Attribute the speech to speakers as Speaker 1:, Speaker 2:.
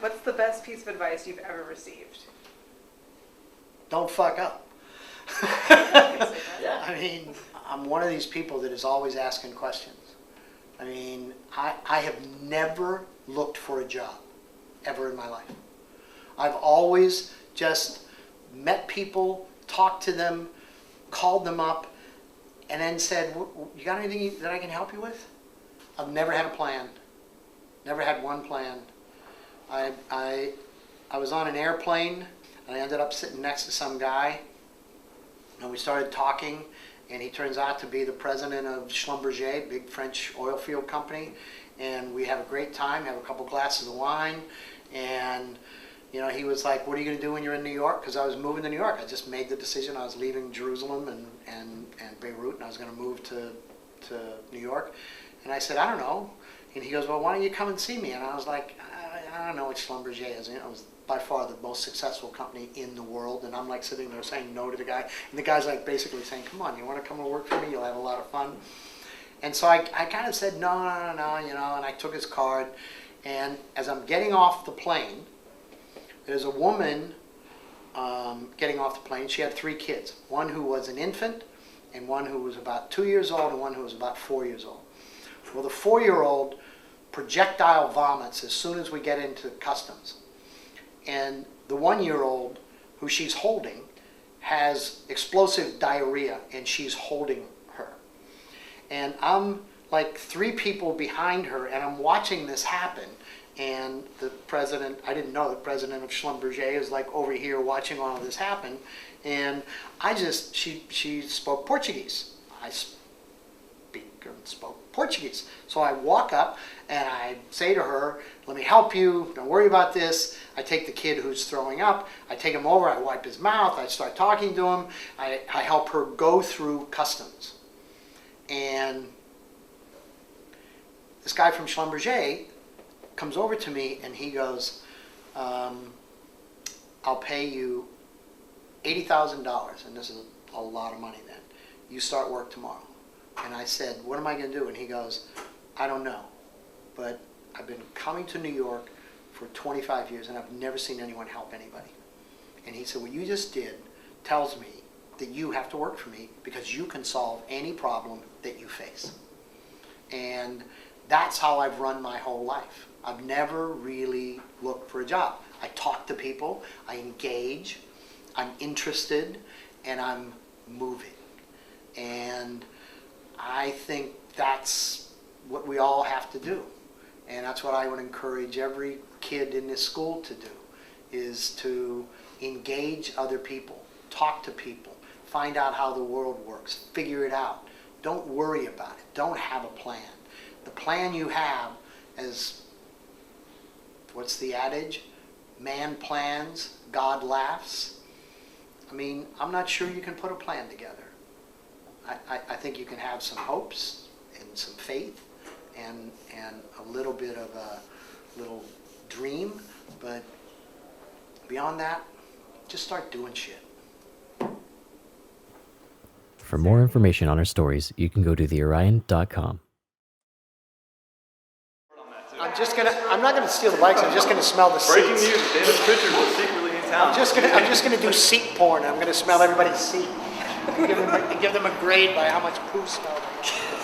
Speaker 1: What's the best piece of advice you've ever received?
Speaker 2: Don't fuck up.
Speaker 3: Yeah.
Speaker 2: I mean, I'm one of these people that is always asking questions. I mean, I have never looked for a job, ever in my life. I've always just met people, talked to them, called them up, and then said, you got anything that I can help you with? I've never had a plan. Never had one plan. I was on an airplane, and I ended up sitting next to some guy, and we started talking, and he turns out to be the president of Schlumberger, big French oil field company, and we have a great time, have a couple glasses of wine, and you know, he was like, what are you going to do when you're in New York? Because I was moving to New York. I just made the decision. I was leaving Jerusalem and Beirut, and I was going to move to New York. And I said, I don't know. And he goes, well, why don't you come and see me? And I was like, I don't know what Schlumberger is. You know, it was by far the most successful company in the world. And I'm like sitting there saying no to the guy. And the guy's like basically saying, come on, you want to come and work for me? You'll have a lot of fun. And so I kind of said, no, you know, and I took his card. And as I'm getting off the plane, there's a woman getting off the plane. She had 3 kids, one who was an infant, and one who was about 2 years old, and one who was about 4 years old. Well, the 4-year-old projectile vomits as soon as we get into customs. And the 1-year-old, who she's holding, has explosive diarrhea, and she's holding her. And I'm like 3 people behind her, and I'm watching this happen. And the president, I didn't know the president of Schlumberger is like over here watching all of this happen. And she spoke Portuguese. I spoke Portuguese. So I walk up and I say to her, let me help you, don't worry about this. I take the kid who's throwing up, I take him over, I wipe his mouth, I start talking to him, I help her go through customs. And this guy from Schlumberger comes over to me and he goes, I'll pay you $80,000, and this is a lot of money then. You start work tomorrow. And I said, what am I going to do? And he goes, I don't know, but I've been coming to New York for 25 years and I've never seen anyone help anybody. And he said, what you just did tells me that you have to work for me because you can solve any problem that you face. And that's how I've run my whole life. I've never really looked for a job. I talk to people, I engage, I'm interested, and I'm moving. And I think that's what we all have to do. And that's what I would encourage every kid in this school to do, is to engage other people, talk to people, find out how the world works, figure it out. Don't worry about it. Don't have a plan. The plan you have is, what's the adage? Man plans, God laughs. I mean, I'm not sure you can put a plan together. I think you can have some hopes and some faith and a little bit of a little dream, but beyond that, just start doing shit.
Speaker 4: For more information on our stories, you can go to theorion.com.
Speaker 2: I'm not gonna steal the bikes, I'm just gonna smell the seats.
Speaker 3: Breaking news, David Pritchard was secretly in town.
Speaker 2: I'm just gonna do seat porn. I'm gonna smell everybody's seat. Give them a grade by how much poo smell they get.